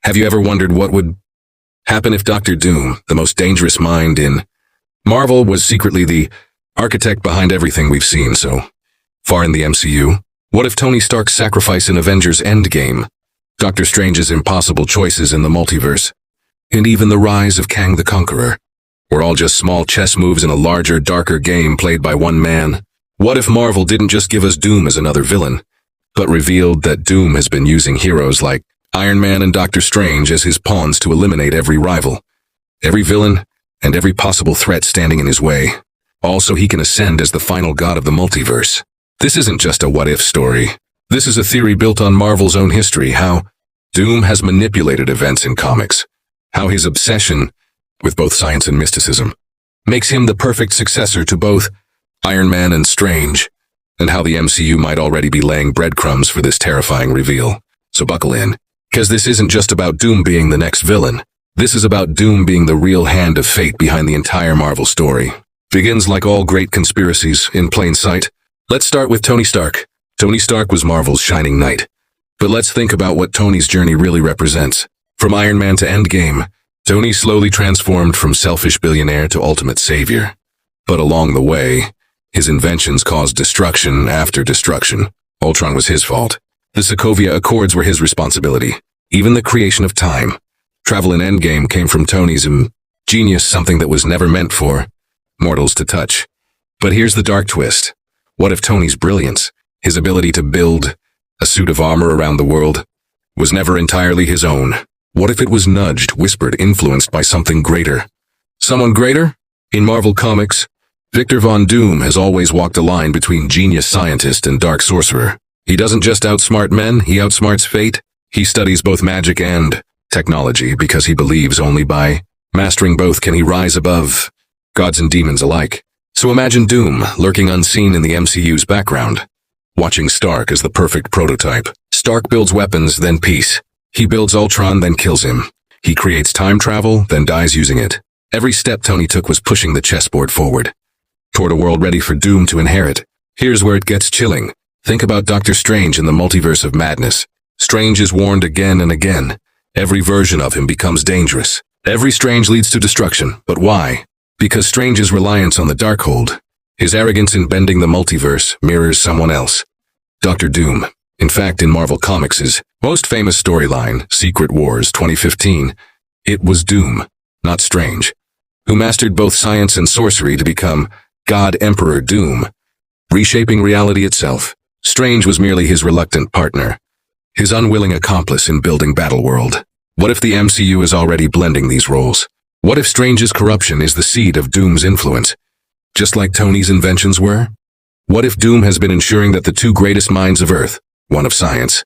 Have you ever wondered what would happen if Doctor Doom, the most dangerous mind in Marvel, was secretly the architect behind everything we've seen so far in the MCU? What if Tony Stark's sacrifice in Avengers Endgame, Doctor Strange's impossible choices in the multiverse, and even the rise of Kang the Conqueror were all just small chess moves in a larger, darker game played by one man? What if Marvel didn't just give us Doom as another villain, but revealed that Doom has been using heroes like Iron Man and Doctor Strange as his pawns to eliminate every rival, every villain, and every possible threat standing in his way, all so he can ascend as the final god of the multiverse? This isn't just a what-if story. This is a theory built on Marvel's own history, how Doom has manipulated events in comics, how his obsession with both science and mysticism makes him the perfect successor to both Iron Man and Strange, and how the MCU might already be laying breadcrumbs for this terrifying reveal. So buckle in, because this isn't just about Doom being the next villain. This is about Doom being the real hand of fate behind the entire Marvel story. Begins like all great conspiracies, in plain sight. Let's start with Tony Stark. Tony Stark was Marvel's shining knight. But let's think about what Tony's journey really represents. From Iron Man to Endgame, Tony slowly transformed from selfish billionaire to ultimate savior. But along the way, his inventions caused destruction after destruction. Ultron was his fault. The Sokovia Accords were his responsibility. Even the creation of time. Travel in Endgame came from Tony's genius, something that was never meant for mortals to touch. But here's the dark twist. What if Tony's brilliance, his ability to build a suit of armor around the world, was never entirely his own? What if it was nudged, whispered, influenced by something greater? Someone greater? In Marvel Comics, Victor Von Doom has always walked a line between genius scientist and dark sorcerer. He doesn't just outsmart men, he outsmarts fate. He studies both magic and technology because he believes only by mastering both can he rise above gods and demons alike. So imagine Doom lurking unseen in the MCU's background, watching Stark as the perfect prototype. Stark builds weapons, then peace. He builds Ultron, then kills him. He creates time travel, then dies using it. Every step Tony took was pushing the chessboard forward, toward a world ready for Doom to inherit. Here's where it gets chilling. Think about Doctor Strange in the multiverse of madness. Strange is warned again and again. Every version of him becomes dangerous. Every Strange leads to destruction. But why? Because Strange's reliance on the Darkhold, his arrogance in bending the multiverse, mirrors someone else. Dr. Doom. In fact, in Marvel Comics' most famous storyline, Secret Wars 2015, it was Doom, not Strange, who mastered both science and sorcery to become God Emperor Doom, reshaping reality itself. Strange was merely his reluctant partner, his unwilling accomplice in building Battleworld. What if the MCU is already blending these roles? What if Strange's corruption is the seed of Doom's influence, just like Tony's inventions were? What if Doom has been ensuring that the two greatest minds of Earth, one of science,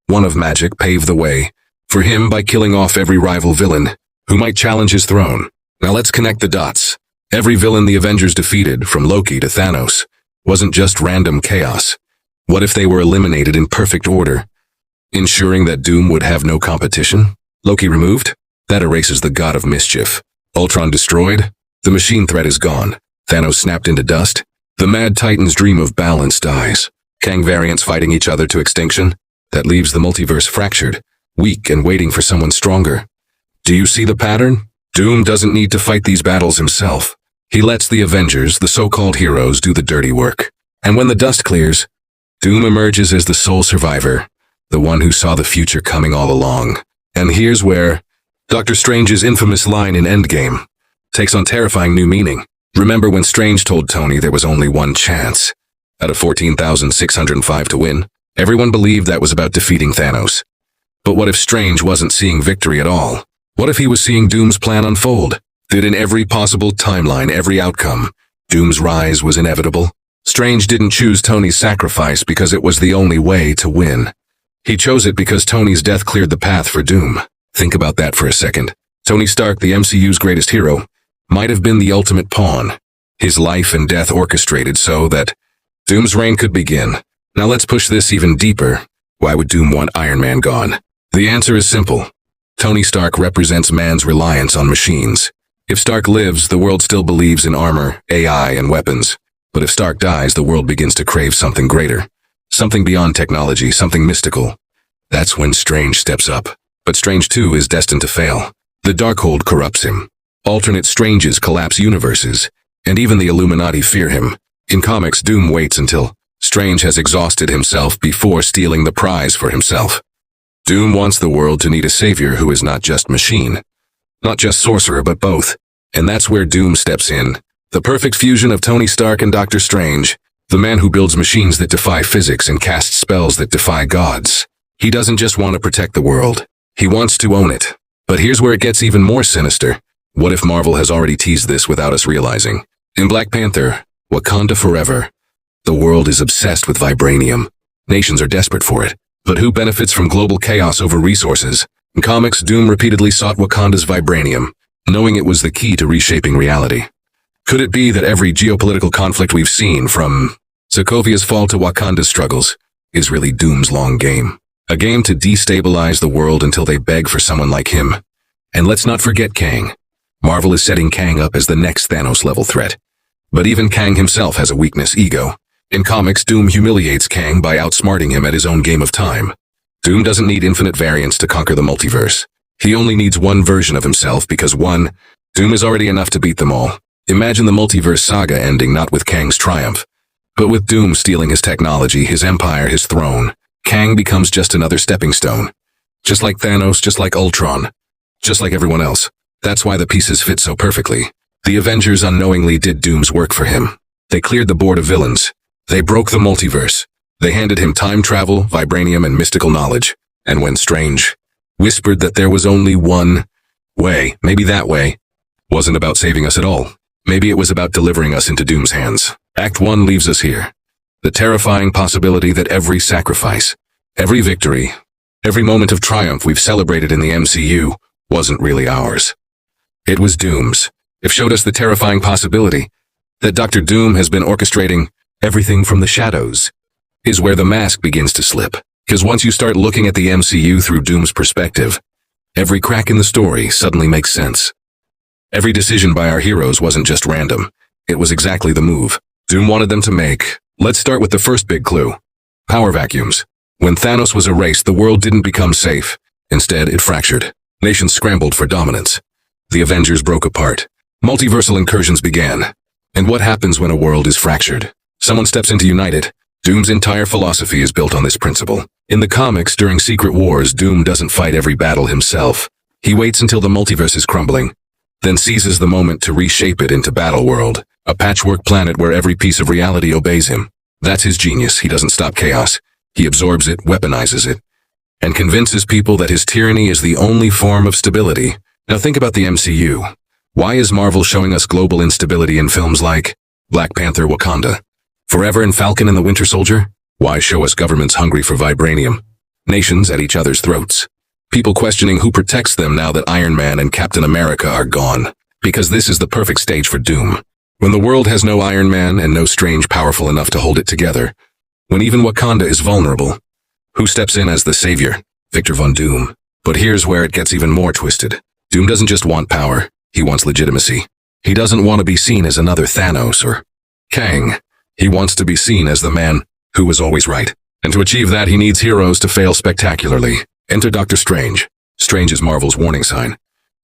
one of magic, pave the way for him by killing off every rival villain who might challenge his throne? Now let's connect the dots. Every villain the Avengers defeated, from Loki to Thanos, wasn't just random chaos. What if they were eliminated in perfect order, ensuring that Doom would have no competition? Loki removed? That erases the god of mischief. Ultron destroyed? The machine threat is gone. Thanos snapped into dust? The Mad Titan's dream of balance dies. Kang variants fighting each other to extinction? That leaves the multiverse fractured, weak and waiting for someone stronger. Do you see the pattern? Doom doesn't need to fight these battles himself. He lets the Avengers, the so-called heroes, do the dirty work. And when the dust clears, Doom emerges as the sole survivor, the one who saw the future coming all along. And here's where Doctor Strange's infamous line in Endgame takes on terrifying new meaning. Remember when Strange told Tony there was only one chance out of 14,605 to win? Everyone believed that was about defeating Thanos. But what if Strange wasn't seeing victory at all? What if he was seeing Doom's plan unfold? That in every possible timeline, every outcome, Doom's rise was inevitable? Strange didn't choose Tony's sacrifice because it was the only way to win. He chose it because Tony's death cleared the path for Doom. Think about that for a second. Tony Stark, the MCU's greatest hero, might have been the ultimate pawn, his life and death orchestrated so that Doom's reign could begin. Now let's push this even deeper. Why would Doom want Iron Man gone? The answer is simple. Tony Stark represents man's reliance on machines. If Stark lives, the world still believes in armor, AI, and weapons. But if Stark dies, the world begins to crave something greater. Something beyond technology, something mystical. That's when Strange steps up. But Strange too is destined to fail. The Darkhold corrupts him. Alternate Stranges collapse universes, and even the Illuminati fear him. In comics, Doom waits until Strange has exhausted himself before stealing the prize for himself. Doom wants the world to need a savior who is not just machine, not just sorcerer, but both. And that's where Doom steps in. The perfect fusion of Tony Stark and Doctor Strange, the man who builds machines that defy physics and casts spells that defy gods. He doesn't just want to protect the world, he wants to own it. But here's where it gets even more sinister. What if Marvel has already teased this without us realizing? In Black Panther, Wakanda Forever, the world is obsessed with vibranium. Nations are desperate for it. But who benefits from global chaos over resources? In comics, Doom repeatedly sought Wakanda's vibranium, knowing it was the key to reshaping reality. Could it be that every geopolitical conflict we've seen, from Sokovia's fall to Wakanda's struggles, is really Doom's long game? A game to destabilize the world until they beg for someone like him. And let's not forget Kang. Marvel is setting Kang up as the next Thanos-level threat. But even Kang himself has a weakness: ego. In comics, Doom humiliates Kang by outsmarting him at his own game of time. Doom doesn't need infinite variants to conquer the multiverse. He only needs one version of himself because Doom is already enough to beat them all. Imagine the multiverse saga ending not with Kang's triumph, but with Doom stealing his technology, his empire, his throne. Kang becomes just another stepping stone. Just like Thanos, just like Ultron, just like everyone else. That's why the pieces fit so perfectly. The Avengers unknowingly did Doom's work for him. They cleared the board of villains. They broke the multiverse. They handed him time travel, vibranium, and mystical knowledge. And when Strange whispered that there was only one way, maybe that way wasn't about saving us at all. Maybe it was about delivering us into Doom's hands. Act 1 leaves us here. The terrifying possibility that every sacrifice, every victory, every moment of triumph we've celebrated in the MCU wasn't really ours. It was Doom's. It showed us the terrifying possibility that Dr. Doom has been orchestrating everything from the shadows, is where the mask begins to slip. Because once you start looking at the MCU through Doom's perspective, every crack in the story suddenly makes sense. Every decision by our heroes wasn't just random. It was exactly the move Doom wanted them to make. Let's start with the first big clue. Power vacuums. When Thanos was erased, the world didn't become safe. Instead, it fractured. Nations scrambled for dominance. The Avengers broke apart. Multiversal incursions began. And what happens when a world is fractured? Someone steps in to unite it. Doom's entire philosophy is built on this principle. In the comics, during Secret Wars, Doom doesn't fight every battle himself. He waits until the multiverse is crumbling, then seizes the moment to reshape it into Battleworld, a patchwork planet where every piece of reality obeys him. That's his genius. He doesn't stop chaos. He absorbs it, weaponizes it, and convinces people that his tyranny is the only form of stability. Now think about the MCU. Why is Marvel showing us global instability in films like Black Panther, Wakanda Forever, and Falcon and the Winter Soldier? Why show us governments hungry for vibranium, nations at each other's throats, people questioning who protects them now that Iron Man and Captain America are gone? Because this is the perfect stage for Doom. When the world has no Iron Man and no Strange powerful enough to hold it together, when even Wakanda is vulnerable, who steps in as the savior? Victor Von Doom. But here's where it gets even more twisted. Doom doesn't just want power, he wants legitimacy. He doesn't want to be seen as another Thanos or Kang. He wants to be seen as the man who was always right. And to achieve that, he needs heroes to fail spectacularly. Enter Doctor Strange. Strange is Marvel's warning sign.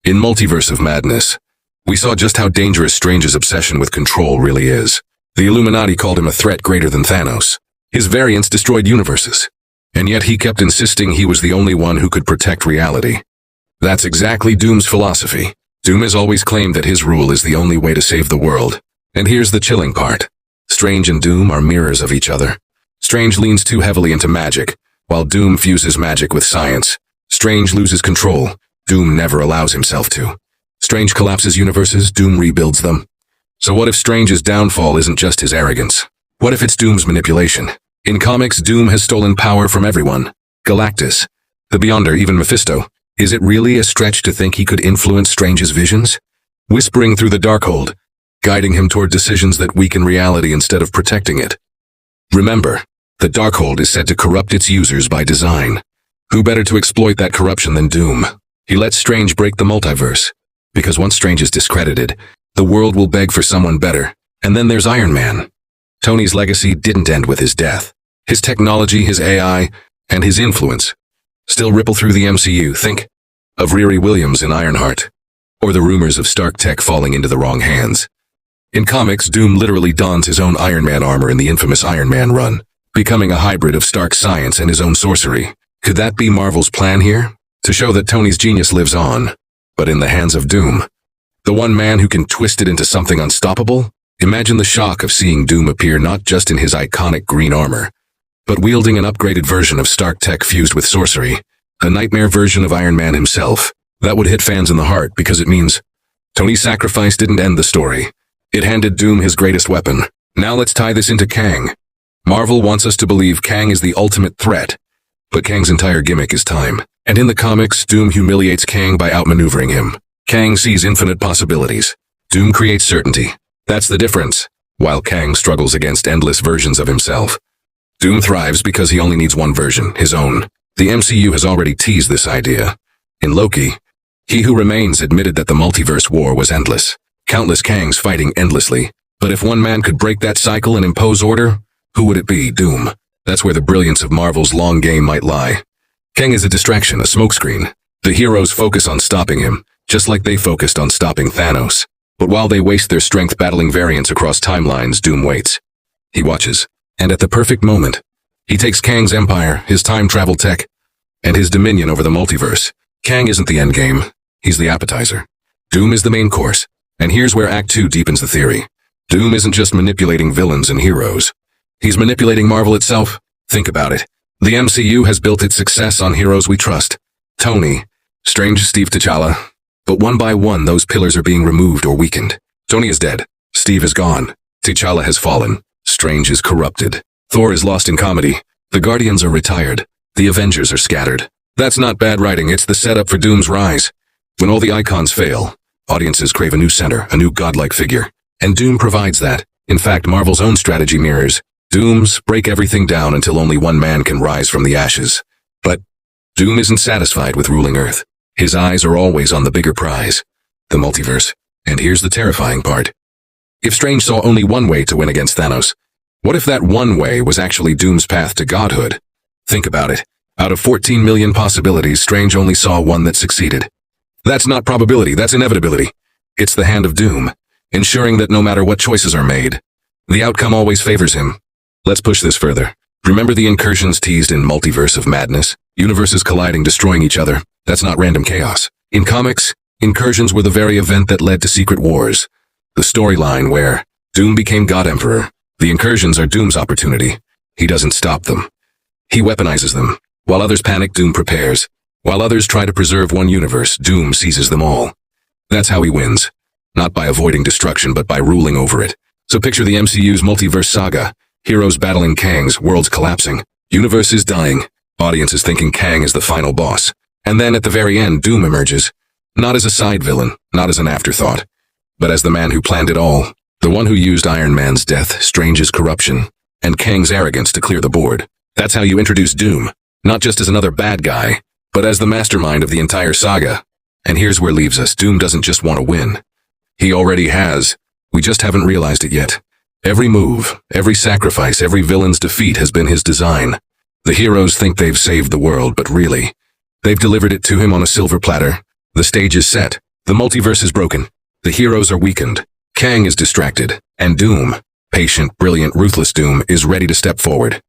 In Multiverse of Madness, we saw just how dangerous Strange's obsession with control really is. The Illuminati called him a threat greater than Thanos. His variants destroyed universes. And yet he kept insisting he was the only one who could protect reality. That's exactly Doom's philosophy. Doom has always claimed that his rule is the only way to save the world. And here's the chilling part. Strange and Doom are mirrors of each other. Strange leans too heavily into magic, while Doom fuses magic with science. Strange loses control. Doom never allows himself to. Strange collapses universes, Doom rebuilds them. So what if Strange's downfall isn't just his arrogance? What if it's Doom's manipulation? In comics, Doom has stolen power from everyone. Galactus, the Beyonder, even Mephisto. Is it really a stretch to think he could influence Strange's visions? Whispering through the Darkhold, guiding him toward decisions that weaken reality instead of protecting it. Remember, the Darkhold is said to corrupt its users by design. Who better to exploit that corruption than Doom? He lets Strange break the multiverse, because once Strange is discredited, the world will beg for someone better. And then there's Iron Man. Tony's legacy didn't end with his death. His technology, his AI, and his influence still ripple through the MCU. Think of Riri Williams in Ironheart, or the rumors of Stark tech falling into the wrong hands. In comics, Doom literally dons his own Iron Man armor in the infamous Iron Man run, becoming a hybrid of Stark's science and his own sorcery. Could that be Marvel's plan here? To show that Tony's genius lives on, but in the hands of Doom. The one man who can twist it into something unstoppable? Imagine the shock of seeing Doom appear not just in his iconic green armor, but wielding an upgraded version of Stark tech fused with sorcery, a nightmare version of Iron Man himself. That would hit fans in the heart because it means Tony's sacrifice didn't end the story. It handed Doom his greatest weapon. Now let's tie this into Kang. Marvel wants us to believe Kang is the ultimate threat, but Kang's entire gimmick is time. And in the comics, Doom humiliates Kang by outmaneuvering him. Kang sees infinite possibilities. Doom creates certainty. That's the difference. While Kang struggles against endless versions of himself, Doom thrives because he only needs one version, his own. The MCU has already teased this idea. In Loki, He Who Remains admitted that the multiverse war was endless. Countless Kangs fighting endlessly. But if one man could break that cycle and impose order, who would it be? Doom. That's where the brilliance of Marvel's long game might lie. Kang is a distraction, a smokescreen. The heroes focus on stopping him, just like they focused on stopping Thanos. But while they waste their strength battling variants across timelines, Doom waits. He watches. And at the perfect moment, he takes Kang's empire, his time travel tech, and his dominion over the multiverse. Kang isn't the endgame. He's the appetizer. Doom is the main course. And here's where Act 2 deepens the theory. Doom isn't just manipulating villains and heroes. He's manipulating Marvel itself. Think about it. The MCU has built its success on heroes we trust. Tony, Strange, Steve, T'Challa. But one by one, those pillars are being removed or weakened. Tony is dead. Steve is gone. T'Challa has fallen. Strange is corrupted. Thor is lost in comedy. The Guardians are retired. The Avengers are scattered. That's not bad writing, it's the setup for Doom's rise. When all the icons fail, audiences crave a new center, a new godlike figure. And Doom provides that. In fact, Marvel's own strategy mirrors Doom's break everything down until only one man can rise from the ashes. But Doom isn't satisfied with ruling Earth. His eyes are always on the bigger prize, the multiverse. And here's the terrifying part. If Strange saw only one way to win against Thanos, what if that one way was actually Doom's path to godhood? Think about it. Out of 14 million possibilities, Strange only saw one that succeeded. That's not probability, that's inevitability. It's the hand of Doom, ensuring that no matter what choices are made, the outcome always favors him. Let's push this further. Remember the incursions teased in Multiverse of Madness? Universes colliding, destroying each other. That's not random chaos. In comics, incursions were the very event that led to Secret Wars. The storyline where Doom became God Emperor. The incursions are Doom's opportunity. He doesn't stop them. He weaponizes them. While others panic, Doom prepares. While others try to preserve one universe, Doom seizes them all. That's how he wins. Not by avoiding destruction, but by ruling over it. So picture the MCU's multiverse saga. Heroes battling Kangs, worlds collapsing, universes dying, audiences thinking Kang is the final boss. And then at the very end, Doom emerges. Not as a side villain, not as an afterthought, but as the man who planned it all. The one who used Iron Man's death, Strange's corruption, and Kang's arrogance to clear the board. That's how you introduce Doom. Not just as another bad guy, but as the mastermind of the entire saga. And here's where leaves us. Doom doesn't just want to win. He already has. We just haven't realized it yet. Every move, every sacrifice, every villain's defeat has been his design. The heroes think they've saved the world, but really, they've delivered it to him on a silver platter. The stage is set. The multiverse is broken. The heroes are weakened. Kang is distracted. And Doom, patient, brilliant, ruthless Doom, is ready to step forward.